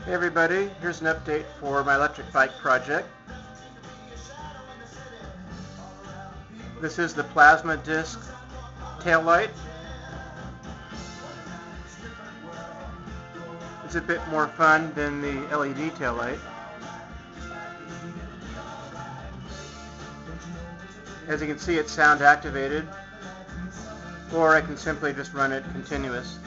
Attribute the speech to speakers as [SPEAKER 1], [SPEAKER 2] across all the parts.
[SPEAKER 1] Hey everybody, here's an update for my electric bike project. This is the plasma disc tail light. It's a bit more fun than the LED tail light. As you can see, it's sound activated, or I can simply just run it continuous.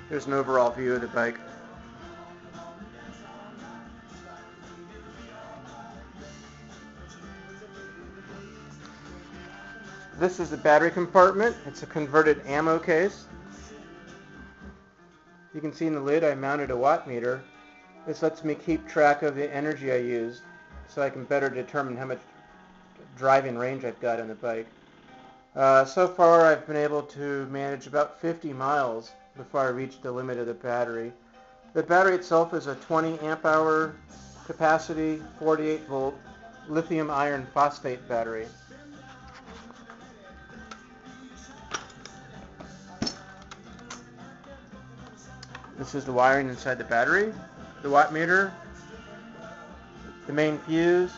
[SPEAKER 1] Here's an overall view of the bike. This is the battery compartment. It's a converted ammo case. You can see in the lid I mounted a watt meter. This lets me keep track of the energy I use so I can better determine how much driving range I've got on the bike. So far I've been able to manage about 50 miles before I reach the limit of the battery. The battery itself is a 20 amp hour capacity, 48 volt lithium iron phosphate battery. This is the wiring inside the battery, the watt meter, the main fuse,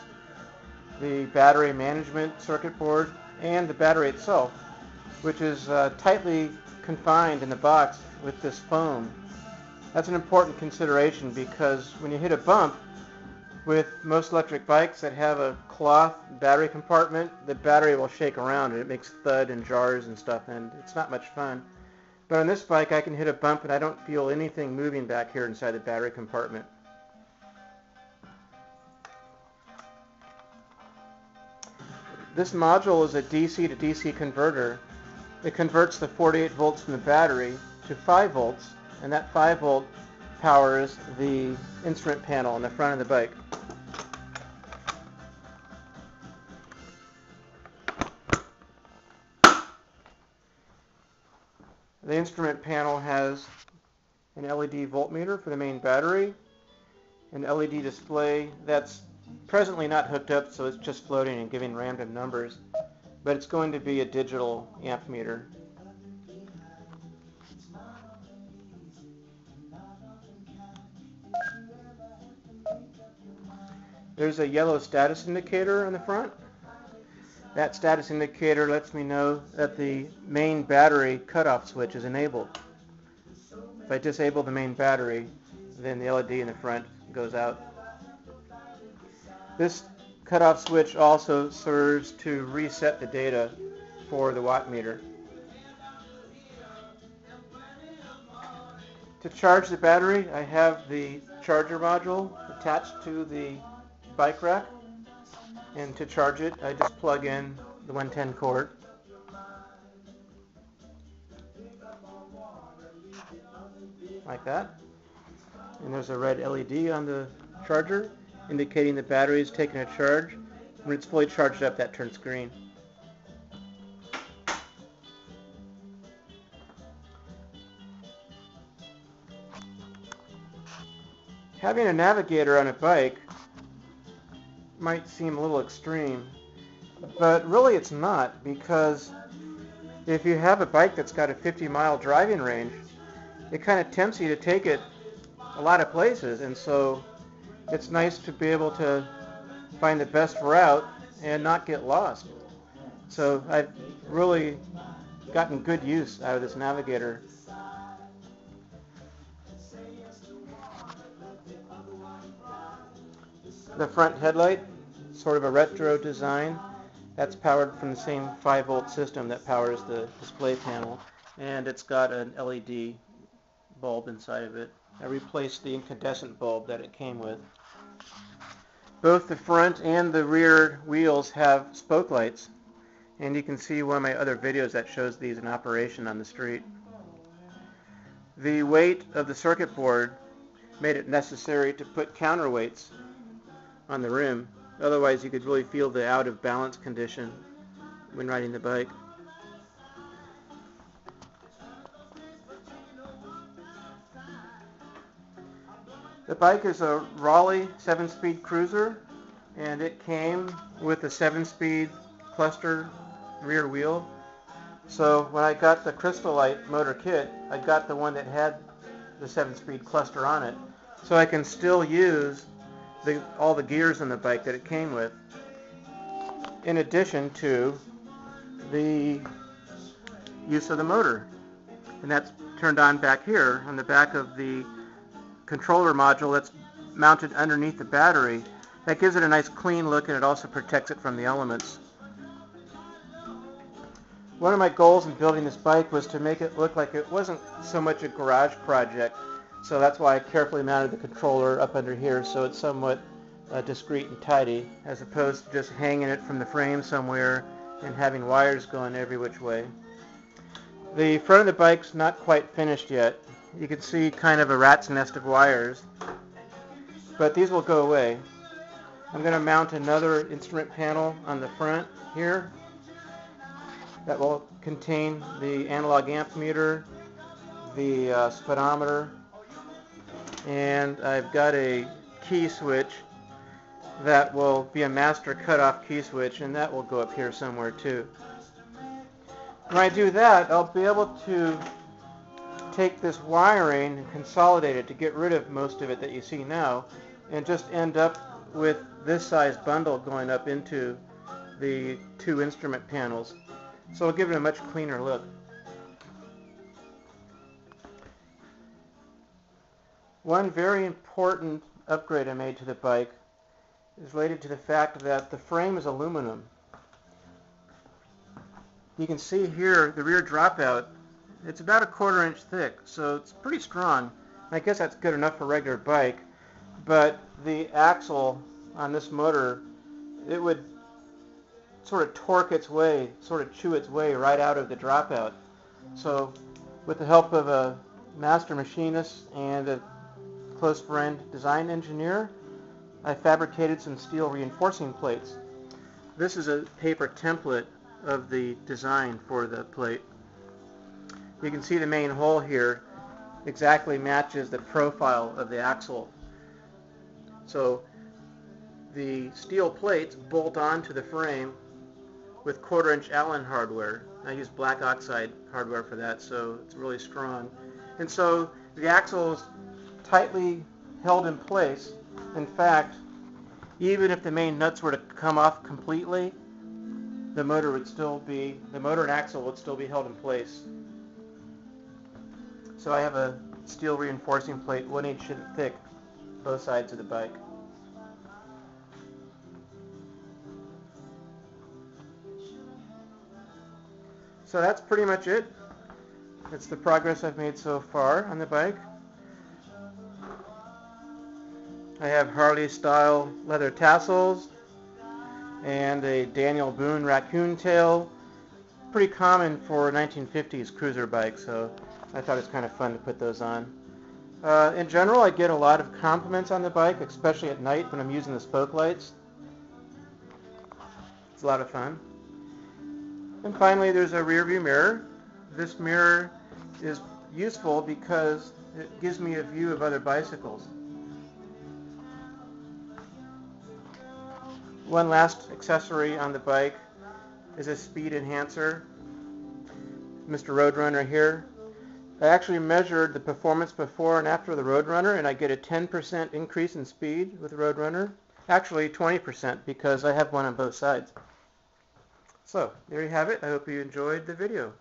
[SPEAKER 1] the battery management circuit board, and the battery itself, which is tightly confined in the box with this foam. That's an important consideration because when you hit a bump with most electric bikes that have a cloth battery compartment, the battery will shake around and it makes thud and jars and stuff, and it's not much fun. But on this bike I can hit a bump and I don't feel anything moving back here inside the battery compartment. This module is a DC to DC converter. It converts the 48 volts from the battery to 5 volts, and that 5 volt powers the instrument panel on the front of the bike. The instrument panel has an LED voltmeter for the main battery, an LED display that's presently not hooked up, so it's just floating and giving random numbers, but it's going to be a digital amp meter. There's a yellow status indicator on the front. That status indicator lets me know that the main battery cutoff switch is enabled. If I disable the main battery, then the LED in the front goes out. This cutoff switch also serves to reset the data for the watt meter. To charge the battery, I have the charger module attached to the bike rack, and to charge it I just plug in the 110 cord. Like that. And there's a red LED on the charger indicating the battery is taking a charge. When it's fully charged up, that turns green. Having a navigator on a bike might seem a little extreme, but really it's not, because if you have a bike that's got a 50-mile driving range, it kind of tempts you to take it a lot of places, and so it's nice to be able to find the best route and not get lost. So I've really gotten good use out of this navigator. The front headlight, sort of a retro design, that's powered from the same 5-volt system that powers the display panel, and it's got an LED bulb inside of it. I replaced the incandescent bulb that it came with. Both the front and the rear wheels have spoke lights, and you can see one of my other videos that shows these in operation on the street. The weight of the circuit board made it necessary to put counterweights on the rim, otherwise you could really feel the out of balance condition when riding the bike. The bike is a Raleigh 7-speed cruiser, and it came with a 7-speed cluster rear wheel. So when I got the Crystalite motor kit, I got the one that had the 7-speed cluster on it, so I can still use all the gears in the bike that it came with, in addition to the use of the motor. And that's turned on back here on the back of the controller module that's mounted underneath the battery. That gives it a nice clean look, and it also protects it from the elements. One of my goals in building this bike was to make it look like it wasn't so much a garage project, so that's why I carefully mounted the controller up under here so it's somewhat discreet and tidy, as opposed to just hanging it from the frame somewhere and having wires going every which way. The front of the bike's not quite finished yet. You can see kind of a rat's nest of wires, but these will go away. I'm going to mount another instrument panel on the front here that will contain the analog amp meter, the speedometer, and I've got a key switch that will be a master cutoff key switch, and that will go up here somewhere too. When I do that, I'll be able to take this wiring and consolidate it to get rid of most of it that you see now, and just end up with this size bundle going up into the two instrument panels. So it'll give it a much cleaner look. One very important upgrade I made to the bike is related to the fact that the frame is aluminum. You can see here the rear dropout. It's about a 1/4 inch thick, so it's pretty strong. I guess that's good enough for a regular bike, but the axle on this motor, it would sort of torque its way, sort of chew its way right out of the dropout. So with the help of a master machinist and a close friend design engineer, I fabricated some steel reinforcing plates. This is a paper template of the design for the plate. You can see the main hole here exactly matches the profile of the axle. So the steel plates bolt onto the frame with 1/4 inch Allen hardware. I use black oxide hardware for that, so it's really strong. And so the axle is tightly held in place. In fact, even if the main nuts were to come off completely, the motor and axle would still be held in place. So I have a steel reinforcing plate 1 inch thick, both sides of the bike. So that's pretty much it. That's the progress I've made so far on the bike. I have Harley style leather tassels and a Daniel Boone raccoon tail. Pretty common for a 1950s cruiser bike, so I thought it's kind of fun to put those on. In general, I get a lot of compliments on the bike, especially at night when I'm using the spoke lights. It's a lot of fun. And finally, there's a rear view mirror. This mirror is useful because it gives me a view of other bicycles. One last accessory on the bike is a speed enhancer. Mr. Roadrunner here. I actually measured the performance before and after the Roadrunner, and I get a 10% increase in speed with the Roadrunner. Actually 20% because I have one on both sides. So, there you have it. I hope you enjoyed the video.